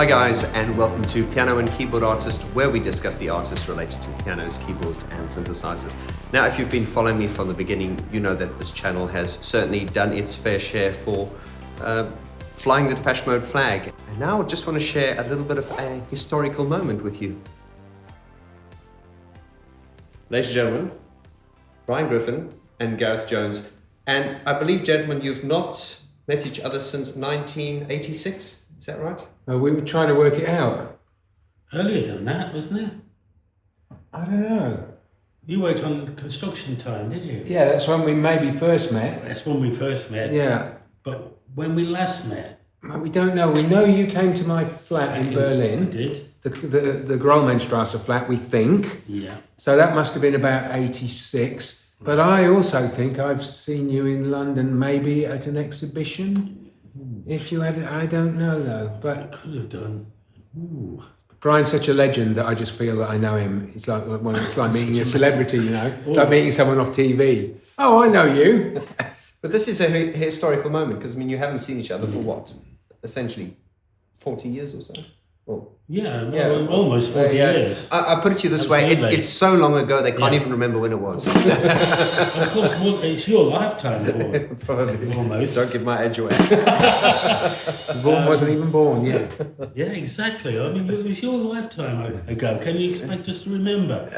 Hi guys, and welcome to Piano and Keyboard Artist, where we discuss the artists related to pianos, keyboards and synthesizers. Now, if you've been following me from the beginning, you know that this channel has certainly done its fair share for flying the Depeche Mode flag. And now I just want to share a little bit of a historical moment with you. Ladies and gentlemen, Brian Griffin and Gareth Jones. And I believe, gentlemen, you've not met each other since 1986. Is that right? We were trying to work it out. Earlier than that, wasn't it? I don't know. You worked on construction time, didn't you? Yeah, that's when we maybe first met. That's when we first met. Yeah. But when we last met? We don't know. We know you came to my flat in Berlin. I did. The Grollmannstrasse flat, we think. Yeah. So that must have been about 86. But I also think I've seen you in London, maybe at an exhibition. If you had, I don't know though. But I could have done. Ooh. Brian's such a legend that I just feel that I know him. It's like meeting a celebrity, you know. It's like meeting someone off TV. Oh, I know you. But this is a historical moment because, I mean, you haven't seen each other for what? Essentially 40 years or so? Well, almost 40 years. I put it to you this way, it's so long ago they can't even remember when it was. Of course, it's your lifetime, Vaughn. Probably. Almost. Don't give my age away. Vaughn wasn't even born yet. Yeah, exactly. I mean, it was your lifetime ago. Can you expect us to remember?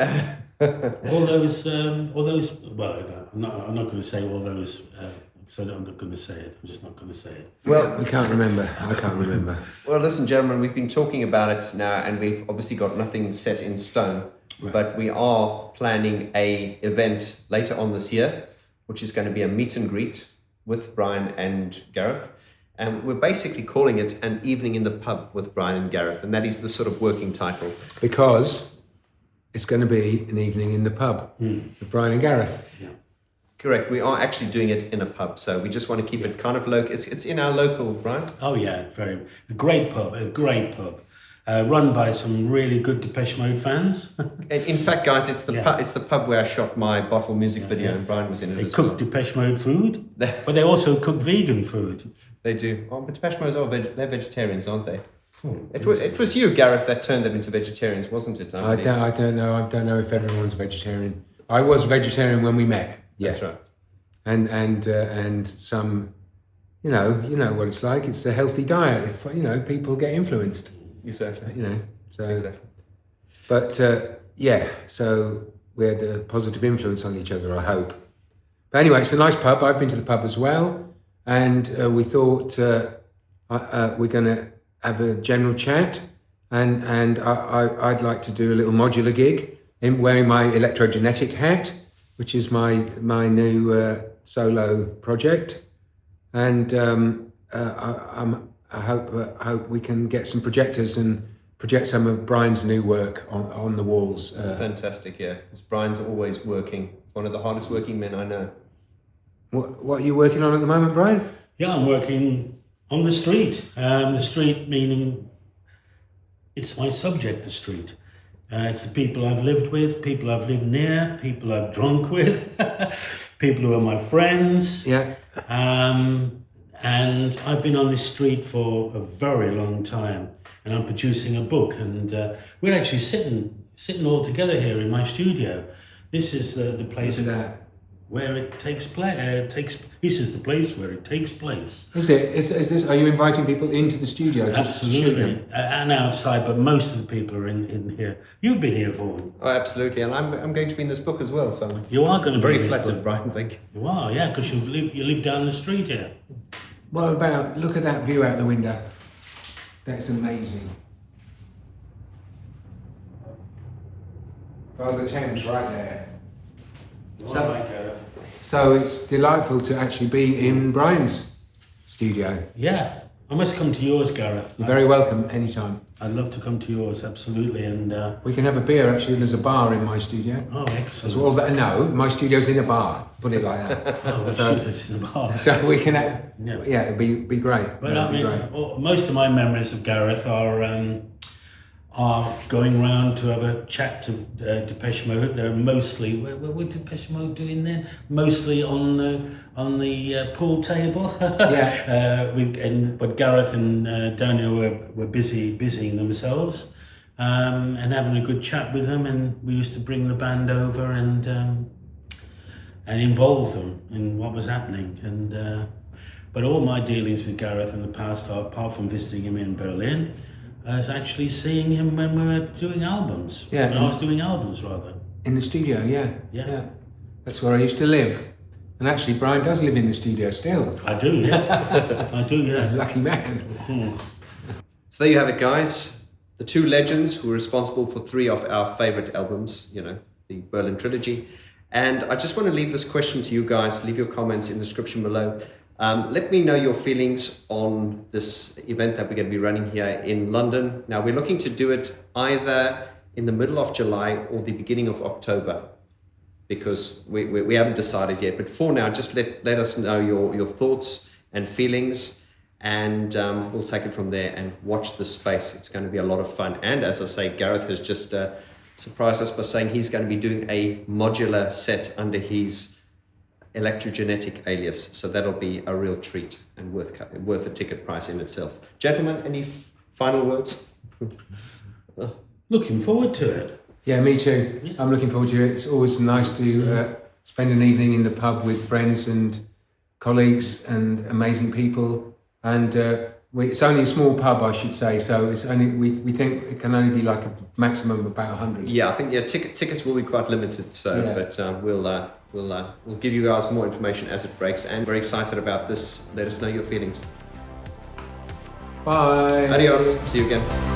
all those, well, I'm not going to say all those, so I'm not going to say it. I'm just not going to say it. Well, we can't remember. I can't remember. Well, listen, gentlemen, we've been talking about it now, and we've obviously got nothing set in stone. Right. But we are planning a event later on this year, which is going to be a meet and greet with Brian and Gareth. And we're basically calling it an evening in the pub with Brian and Gareth, and that is the sort of working title. Because it's going to be an evening in the pub with Brian and Gareth. Yeah. Correct. We are actually doing it in a pub, so we just want to keep it kind of local. It's in our local, right? Oh yeah, a great pub, run by some really good Depeche Mode fans. In fact, guys, it's the pub where I shot my bottle music video, and Brian was in it. They cook Depeche Mode food, but they also cook vegan food. They do. Oh, but Depeche Mode, they're vegetarians, aren't they? It was you, Gareth, that turned them into vegetarians, wasn't it? I don't know. I don't know if everyone's a vegetarian. I was a vegetarian when we met. Yeah. That's right. And some, you know what it's like. It's a healthy diet. If, people get influenced. Exactly. So. Exactly. But so we had a positive influence on each other, I hope. But anyway, it's a nice pub. I've been to the pub as well, and we thought we're going to have a general chat, and I'd like to do a little modular gig in wearing my electrogenetic hat, which is my new solo project, and I hope we can get some projectors and project some of Brian's new work on the walls. Fantastic, yeah, because Brian's always working. One of the hardest working men I know. What are you working on at the moment, Brian? Yeah, I'm working on the street. The street meaning it's my subject, the street. It's the people I've lived with, people I've lived near, people I've drunk with, people who are my friends. Yeah. And I've been on this street for a very long time, and I'm producing a book. And we're actually sitting all together here in my studio. This is the place where it takes place. This is the place where it takes place. Is it? Is this? Are you inviting people into the studio? Absolutely, and outside, but most of the people are in here. You've been here, Vaughn. Oh, absolutely, and I'm going to be in this book as well. So you are going to be very flattered, Brian. Thank you. You are, yeah, because you live down the street here. What about look at that view out the window? That's amazing. Oh, the Thames right there. So it's delightful to actually be in Brian's studio. Yeah, I must come to yours, Gareth. You're very welcome anytime. I'd love to come to yours, absolutely. And we can have a beer. Actually, there's a bar in my studio. Oh, excellent. Well, no, my studio's in a bar. Put it like that. Oh, it's in a bar. So we can have, it'd be great. But I mean, most of my memories of Gareth are are going round to have a chat to Depeche Mode. They're mostly, what were Depeche Mode doing then? Mostly on the pool table. Yeah. But Gareth and Daniel were busying themselves and having a good chat with them. And we used to bring the band over and involve them in what was happening. But all my dealings with Gareth in the past, apart from visiting him in Berlin, is actually seeing him when we were doing albums. Yeah. When I was doing albums, rather. In the studio, yeah. Yeah. That's where I used to live. And actually, Brian does live in the studio still. I do, yeah. I do, yeah. Lucky man. So there you have it, guys. The two legends who were responsible for 3 of our favorite albums, the Berlin Trilogy. And I just want to leave this question to you guys. Leave your comments in the description below. Let me know your feelings on this event that we're going to be running here in London. Now, we're looking to do it either in the middle of July or the beginning of October, because we haven't decided yet. But for now, just let us know your thoughts and feelings, and we'll take it from there and watch the space. It's going to be a lot of fun. And as I say, Gareth has just surprised us by saying he's going to be doing a modular set under his electrogenetic alias, so that'll be a real treat and worth a ticket price in itself. Gentlemen, any final words? Looking forward to it. Yeah, me too. Yeah. I'm looking forward to it. It's always nice to spend an evening in the pub with friends and colleagues and amazing people. And it's only a small pub, I should say, so it's only we think it can only be like a maximum of about 100. Yeah, I think tickets will be quite limited, so yeah. But we'll give you guys more information as it breaks, and we're excited about this. Let us know your feelings. Bye. Adios. See you again.